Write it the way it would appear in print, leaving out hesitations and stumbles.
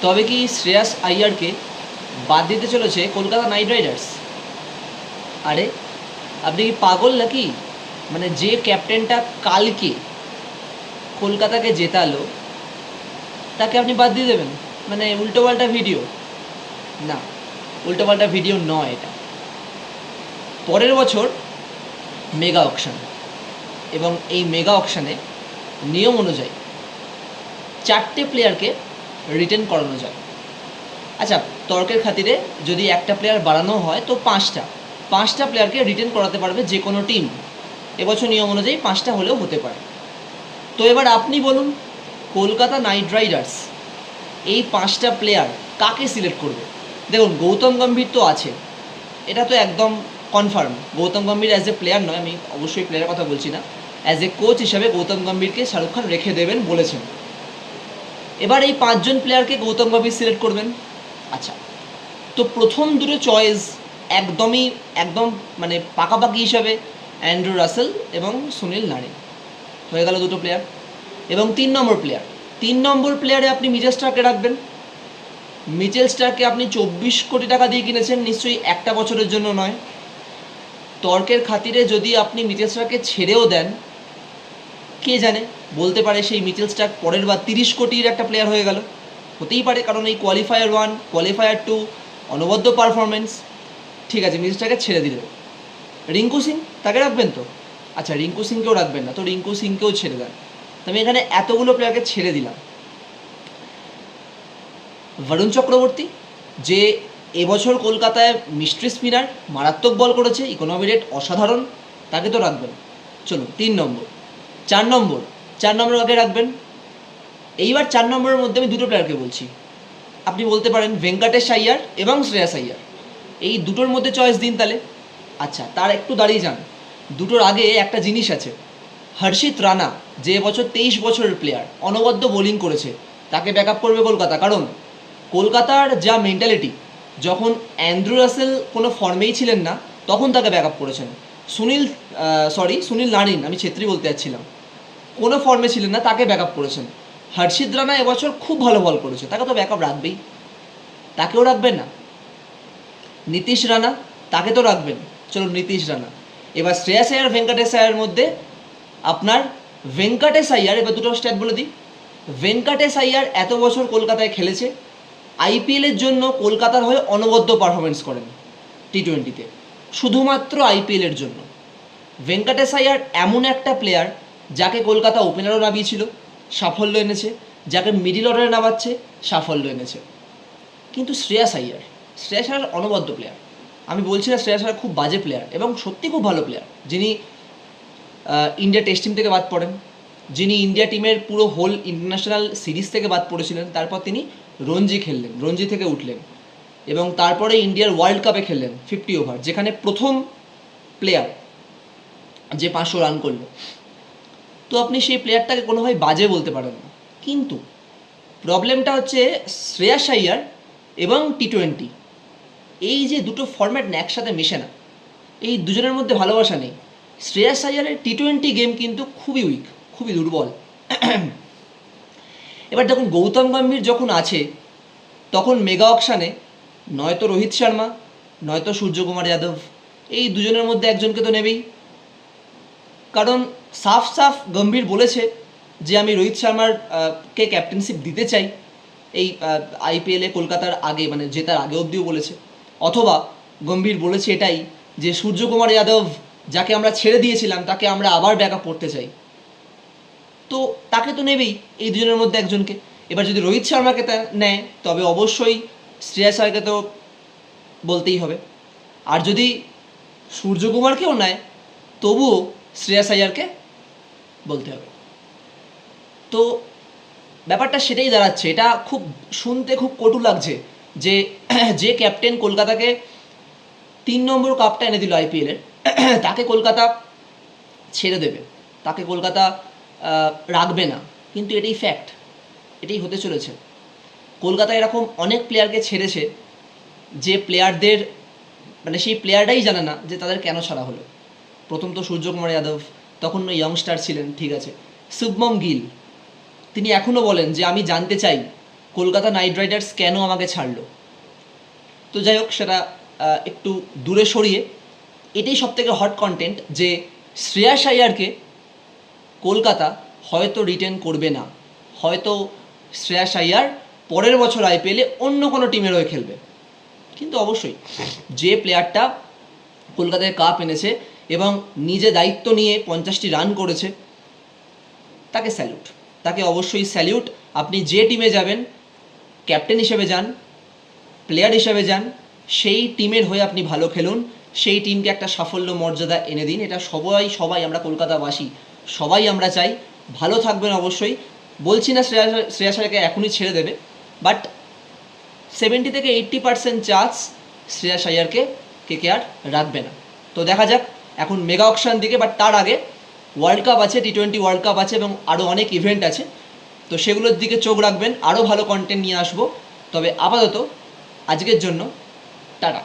তবে কি শ্রেয়াস আইয়ারকে বাদ দিতে চলেছে কলকাতা নাইট রাইডার্স? আরে আপনি কি পাগল নাকি? মানে যে ক্যাপ্টেনটা কালকে কলকাতাকে জেতালো তাকে আপনি বাদ দিয়ে দেবেন? মানে উল্টোপাল্টা ভিডিও না, উল্টোপাল্টা ভিডিও নয় এটা। পরের বছর মেগা অকশন, এবং এই মেগা অকশানে নিয়ম অনুযায়ী 4টে প্লেয়ারকে রিটেন করানো যায়। আচ্ছা, তর্কের খাতিরে যদি একটা প্লেয়ার বাড়ানো হয় তো 5টা প্লেয়ারকে রিটেন করাতে পারবে যে কোনো টিম। এবছর নিয়ম অনুযায়ী 5টা হলেও হতে পারে। তো এবার আপনি বলুন, কলকাতা নাইট রাইডার্স এই 5টা প্লেয়ার কাকে সিলেক্ট করবে? দেখুন, গৌতম গম্ভীর তো আছে, এটা তো একদম confirm. Gautam Gambhir as a player নয়, আমি অবশ্যই প্লেয়ারের কথা বলছি না, অ্যাজ এ কোচ হিসাবে গৌতম গম্ভীরকে শাহরুখ খান রেখে দেবেন বলেছেন। এবার এই 5জন প্লেয়ারকে গৌতম গম্ভীর সিলেক্ট করবেন। আচ্ছা, তো প্রথম দুটো চয়েস একদম মানে পাকাপাকি হিসাবে অ্যান্ড্রু রাসেল এবং সুনীল নারিন হয়ে গেল দুটো প্লেয়ার। এবং 3 নম্বর প্লেয়ারে আপনি মিচেল স্টার্ককে রাখবেন। মিচেল স্টার্ককে আপনি 24 কোটি টাকা দিয়ে কিনেছেন, নিশ্চয়ই একটা বছরের জন্য নয়। তর্কের খাতিরে যদি আপনি মিচেল স্টার্ককে ছেড়েও দেন, কে জানে, বলতে পারে সেই মিচেল স্টার্ক পরের বার 30 কোটির একটা প্লেয়ার হয়ে গেল, হতেই পারে। কারণ এই কোয়ালিফায়ার 1 কোয়ালিফায়ার 2 অনবদ্য পারফরমেন্স। ঠিক আছে, মিচেল স্টার্ককে ছেড়ে দিল। রিঙ্কু সিং তাকে রাখবেন তো? আচ্ছা, রিঙ্কু সিংকেও রাখবেন না তো রিঙ্কু সিংকেও ছেড়ে দেন। তো আমি এখানে এতগুলো প্লেয়ারকে ছেড়ে দিলাম। বরুণ চক্রবর্তী, যে এবছর কলকাতায় মিস্ট্রি স্পিনার, মারাত্মক বল করেছে, ইকোনমি রেট অসাধারণ, তাকে তো রাখবেন। চলুন 3 নম্বর। 4 নম্বর কাকে রাখবেন? এইবার 4 নম্বরের মধ্যে আমি দুটো প্লেয়ারকে বলছি। আপনি বলতে পারেন ভেঙ্কটেশ আইয়ার এবং শ্রেয়াস আইয়ার, এই দুটোর মধ্যে চয়েস দিন তাহলে। আচ্ছা, তার একটু দাঁড়িয়ে যান, দুটোর আগে একটা জিনিস আছে। হর্ষিত রানা, যে এবছর 23 বছরের প্লেয়ার, অনবদ্য বোলিং করেছে, তাকে ব্যাক আপ করবে কলকাতা। কারণ কলকাতার যা মেন্টালিটি, যখন অ্যান্ড্রু রাসেল কোনো ফর্মেই ছিলেন না তখন তাকে ব্যাক আপ করেছেন। সুনীল নারিন, আমি ছেত্রী বলতে যাচ্ছিলাম, কোনো ফর্মে ছিলেন না, তাকে ব্যাক আপ করেছেন। হর্ষিত রানা এবছর খুব ভালো বল করেছে, তাকে তো ব্যাক আপ রাখবেই। তাকেও রাখবেন না? নীতিশ রানা, তাকে তো রাখবেন। চলো নীতিশ রানা। এবার শ্রেয়াস আইয়ার ভেঙ্কটেশ আইয়ার মধ্যে আপনার ভেঙ্কটেশ আইয়ার, এবার দুটো স্ট্যাট বলে দিই। ভেঙ্কটেশ আইয়ার এত বছর কলকাতায় খেলেছে, আইপিএলের জন্য কলকাতার হয়ে অনবদ্য পারফরমেন্স করেন টি20-তে, শুধুমাত্র আইপিএলের জন্য। ভেঙ্কটেশ আইয়ার এমন একটা প্লেয়ার যাকে কলকাতা ওপেনারও নামিয়েছিল, সাফল্য এনেছে, যাকে মিডিল অর্ডারে নামাচ্ছে, সাফল্য এনেছে। কিন্তু শ্রেয়াস আইয়ার অনবদ্য প্লেয়ার। আমি বলছি না শ্রেয়াস আইয়ার খুব বাজে প্লেয়ার, এবং সত্যি খুব ভালো প্লেয়ার, যিনি ইন্ডিয়া টেস্ট টিম থেকে বাদ পড়েন, যিনি ইন্ডিয়া টিমের পুরো হোল ইন্টারন্যাশনাল সিরিজ থেকে বাদ পড়েছিলেন। তারপর তিনি রঞ্জি খেললেন, রঞ্জি থেকে উঠলেন, এবং তারপরে ইন্ডিয়ার ওয়ার্ল্ড কাপে খেললেন 50 ওভার, যেখানে প্রথম প্লেয়ার যে 500 রান করলো। তো আপনি সেই প্লেয়ারটাকে কোনোভাবে বাজে বলতে পারেন না। কিন্তু প্রবলেমটা হচ্ছে শ্রেয়াস আইয়ার এবং টি20, এই যে দুটো ফরম্যাট না একসাথে মেশে না, এই দুজনের মধ্যে ভালোবাসা নেই। শ্রেয়াস আইয়ারের টি20 গেম কিন্তু খুবই উইক, খুবই দুর্বল। এবার দেখুন, গৌতম গম্ভীর যখন আছে তখন মেগা অকশানে নয়তো রোহিত শর্মা নয়তো সূর্যকুমার যাদব, এই দুজনের মধ্যে একজনকে তো নেবেই। কারণ সাফ গম্ভীর বলেছে যে আমি রোহিত শর্মার কে ক্যাপ্টেনশিপ দিতে চাই এই আইপিএলে কলকাতার আগে, মানে জেতার আগে অবধিও বলেছে। অথবা গম্ভীর বলেছে এটাই যে সূর্যকুমার যাদব, যাকে আমরা ছেড়ে দিয়েছিলাম, তাকে আমরা আবার ব্যাক আপ করতে চাই। তো তাকে তো নেবেই এই দুজনের মধ্যে একজনকে। এবার যদি রোহিত শর্মাকে নেয় তবে অবশ্যই শ্রেয়াস আইয়ারকে তো বলতেই হবে। আর যদি সূর্যকুমারকেও নেয় তবুও শ্রেয়াস আইয়ারকে বলতে হবে। তো ব্যাপারটা সেটাই দাঁড়াচ্ছে। এটা খুব শুনতে খুব কটু লাগছে যে যে ক্যাপ্টেন কলকাতাকে 3 নম্বর কাপটা এনে দিল আইপিএলের, তাকে কলকাতা ছেড়ে দেবে, তাকে কলকাতা রাখবে না। কিন্তু এটাই ফ্যাক্ট, এটাই হতে চলেছে। কলকাতা এরকম অনেক প্লেয়ারকে ছেড়েছে যে প্লেয়ারদের, মানে সেই প্লেয়ারটাই জানে না যে তাদের কেন ছাড়া হলো। প্রথম তো সূর্যকুমার যাদব, তখন ইয়ংস্টার ছিলেন, ঠিক আছে। শুভমন গিল, তিনি এখনও বলেন যে আমি জানতে চাই কলকাতা নাইট রাইডার্স কেন আমাকে ছাড়লো। তো যাই হোক, সেটা একটু দূরে সরিয়ে এটাই সবথেকে হট কন্টেন্ট যে শ্রেয়াস আইয়ারকে কলকাতা হয়তো রিটেন করবে না, হয়তো শ্রেয়াস আইয়ার পরের বছর আইপিএলে অন্য কোনো টিমের হয়ে খেলবে। কিন্তু অবশ্যই যে প্লেয়ারটা কলকাতায় কাপ এনেছে এবং নিজে দায়িত্ব নিয়ে 50টি রান করেছে, তাকে স্যালিউট, তাকে অবশ্যই স্যালিউট। আপনি যে টিমে যাবেন, ক্যাপ্টেন হিসেবে যান, প্লেয়ার হিসেবে যান, সেই টিমের হয়ে আপনি ভালো খেলুন, সেই টিমকে একটা সাফল্য মর্যাদা এনে দিন। এটা সবাই আমরা কলকাতাবাসী সবাই আমরা চাই। ভালো থাকবেন অবশ্যই। বলছি না শ্রেয়াস আইয়ারকে এখনই ছেড়ে দেবে, বাট 70 থেকে 80% চান্স শ্রেয়াস আইয়ারকে কেকেআর রাখবে না। তো দেখা যাক এখন মেগা অকশন দিকে, বাট তার আগে ওয়ার্ল্ড কাপ আছে, টি20 ওয়ার্ল্ড কাপ আছে এবং আরও অনেক ইভেন্ট আছে। তো সেগুলোর দিকে চোখ রাখবেন, আরও ভালো কন্টেন্ট নিয়ে আসবো। তবে আপাতত আজকের জন্য টাটা।